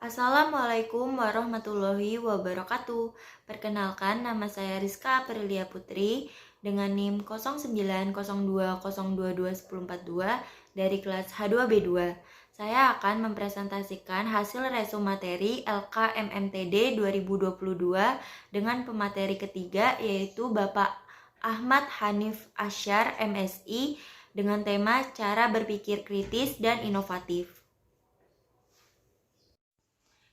Assalamualaikum warahmatullahi wabarakatuh. Perkenalkan, nama saya Rizka Aprilia Putri dengan NIM 0902022142 dari kelas H2B2. Saya akan mempresentasikan hasil resume materi LKMMTD 2022 dengan pemateri ketiga yaitu Bapak Ahmad Hanif Asyar MSI dengan tema cara berpikir kritis dan inovatif.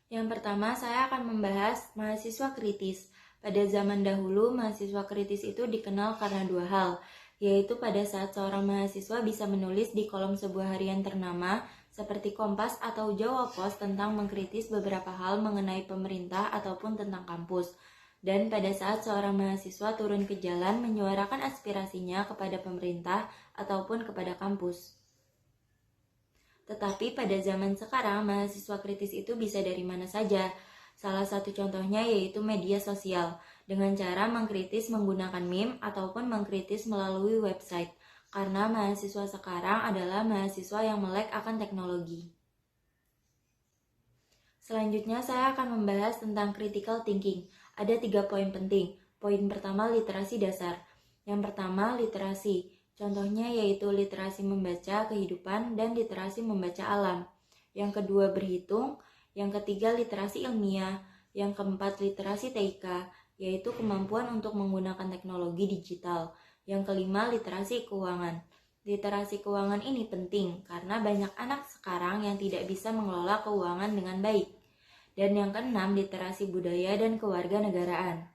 Yang pertama, saya akan membahas mahasiswa kritis. Pada zaman dahulu, mahasiswa kritis itu dikenal karena dua hal, yaitu pada saat seorang mahasiswa bisa menulis di kolom sebuah harian ternama, seperti Kompas atau Jawa Pos tentang mengkritis beberapa hal mengenai pemerintah ataupun tentang kampus. Dan pada saat seorang mahasiswa turun ke jalan menyuarakan aspirasinya kepada pemerintah ataupun kepada kampus. Tetapi pada zaman sekarang, mahasiswa kritis itu bisa dari mana saja. Salah satu contohnya yaitu media sosial, dengan cara mengkritis menggunakan meme ataupun mengkritis melalui website, karena mahasiswa sekarang adalah mahasiswa yang melek akan teknologi. Selanjutnya saya akan membahas tentang critical thinking. Ada 3 poin penting. Poin pertama, literasi dasar. Yang pertama, literasi. Contohnya yaitu literasi membaca kehidupan dan literasi membaca alam. Yang kedua, berhitung. Yang ketiga, literasi ilmiah. Yang keempat, literasi TIK, yaitu kemampuan untuk menggunakan teknologi digital. Yang kelima, literasi keuangan. Literasi keuangan ini penting karena banyak anak sekarang yang tidak bisa mengelola keuangan dengan baik. Dan yang keenam, literasi budaya dan kewarganegaraan.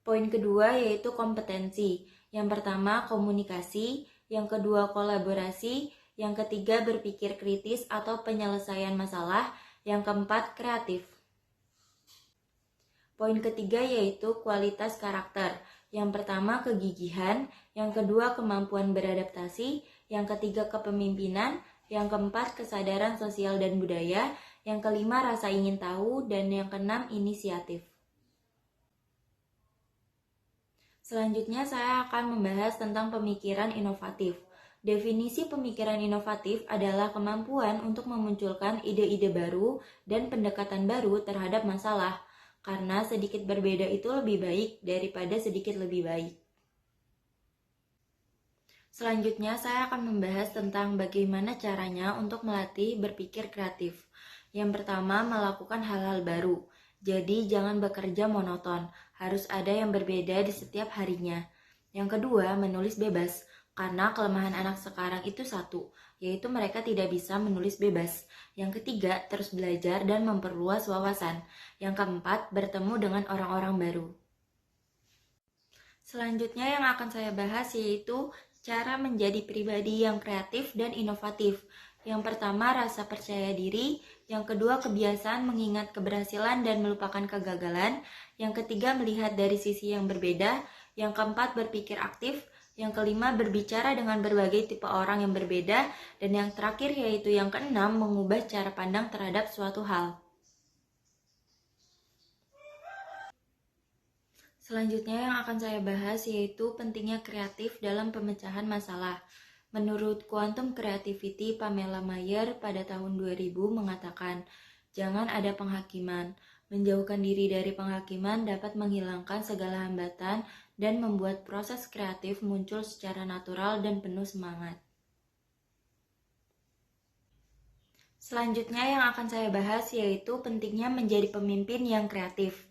Poin kedua yaitu kompetensi. Yang pertama, komunikasi. Yang kedua, kolaborasi. Yang ketiga, berpikir kritis atau penyelesaian masalah. Yang keempat, kreatif. Poin ketiga yaitu kualitas karakter. Yang pertama, kegigihan. Yang kedua, kemampuan beradaptasi. Yang ketiga, kepemimpinan. Yang keempat, kesadaran sosial dan budaya. Yang kelima, rasa ingin tahu. Dan yang keenam, inisiatif. Selanjutnya saya akan membahas tentang pemikiran inovatif. Definisi pemikiran inovatif adalah kemampuan untuk memunculkan ide-ide baru dan pendekatan baru terhadap masalah, karena sedikit berbeda itu lebih baik daripada sedikit lebih baik. Selanjutnya saya akan membahas tentang bagaimana caranya untuk melatih berpikir kreatif. Yang pertama, melakukan hal-hal baru. Jadi jangan bekerja monoton, harus ada yang berbeda di setiap harinya. Yang kedua, menulis bebas, karena kelemahan anak sekarang itu satu, yaitu mereka tidak bisa menulis bebas. Yang ketiga, terus belajar dan memperluas wawasan. Yang keempat, bertemu dengan orang-orang baru. Selanjutnya yang akan saya bahas yaitu cara menjadi pribadi yang kreatif dan inovatif. Yang pertama, rasa percaya diri. Yang kedua, kebiasaan mengingat keberhasilan dan melupakan kegagalan. Yang ketiga, melihat dari sisi yang berbeda. Yang keempat, berpikir aktif. Yang kelima, berbicara dengan berbagai tipe orang yang berbeda. Dan yang terakhir yaitu yang keenam, mengubah cara pandang terhadap suatu hal. Selanjutnya yang akan saya bahas yaitu pentingnya kreatif dalam pemecahan masalah. Menurut Quantum Creativity, Pamela Mayer pada tahun 2000 mengatakan, jangan ada penghakiman. Menjauhkan diri dari penghakiman dapat menghilangkan segala hambatan dan membuat proses kreatif muncul secara natural dan penuh semangat. Selanjutnya yang akan saya bahas yaitu pentingnya menjadi pemimpin yang kreatif.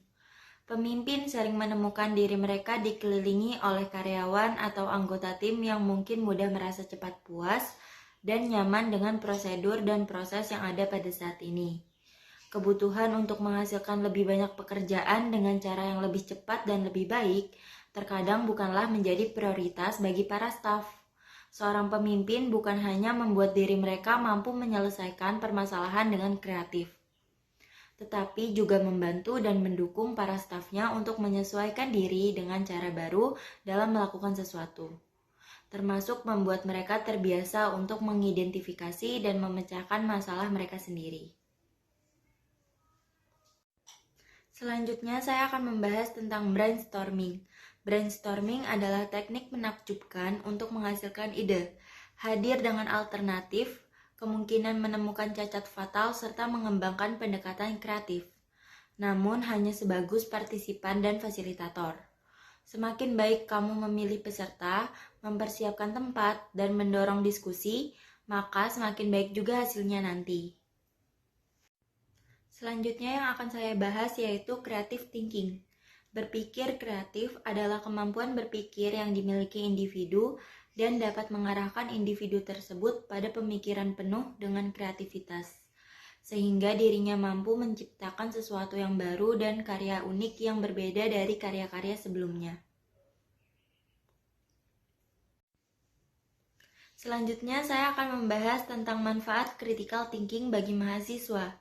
Pemimpin sering menemukan diri mereka dikelilingi oleh karyawan atau anggota tim yang mungkin mudah merasa cepat puas dan nyaman dengan prosedur dan proses yang ada pada saat ini. Kebutuhan untuk menghasilkan lebih banyak pekerjaan dengan cara yang lebih cepat dan lebih baik terkadang bukanlah menjadi prioritas bagi para staf. Seorang pemimpin bukan hanya membuat diri mereka mampu menyelesaikan permasalahan dengan kreatif, tetapi juga membantu dan mendukung para stafnya untuk menyesuaikan diri dengan cara baru dalam melakukan sesuatu, termasuk membuat mereka terbiasa untuk mengidentifikasi dan memecahkan masalah mereka sendiri. Selanjutnya saya akan membahas tentang brainstorming. Brainstorming adalah teknik menakjubkan untuk menghasilkan ide, hadir dengan alternatif, kemungkinan menemukan cacat fatal serta mengembangkan pendekatan kreatif. Namun hanya sebagus partisipan dan fasilitator. Semakin baik kamu memilih peserta, mempersiapkan tempat, dan mendorong diskusi, maka semakin baik juga hasilnya nanti. Selanjutnya yang akan saya bahas yaitu creative thinking. Berpikir kreatif adalah kemampuan berpikir yang dimiliki individu dan dapat mengarahkan individu tersebut pada pemikiran penuh dengan kreativitas, sehingga dirinya mampu menciptakan sesuatu yang baru dan karya unik yang berbeda dari karya-karya sebelumnya. Selanjutnya saya akan membahas tentang manfaat critical thinking bagi mahasiswa.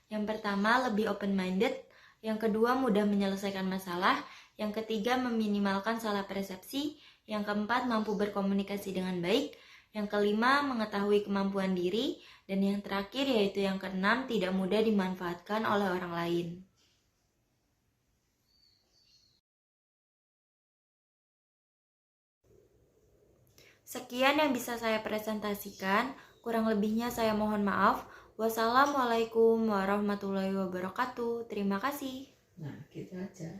Yang pertama, lebih open-minded. Yang kedua, mudah menyelesaikan masalah. Yang ketiga, meminimalkan salah persepsi. Yang keempat, mampu berkomunikasi dengan baik. Yang kelima, mengetahui kemampuan diri. Dan yang terakhir, yaitu yang keenam, tidak mudah dimanfaatkan oleh orang lain. Sekian yang bisa saya presentasikan. Kurang lebihnya saya mohon maaf. Wassalamualaikum warahmatullahi wabarakatuh. Terima kasih. Nah, gitu aja.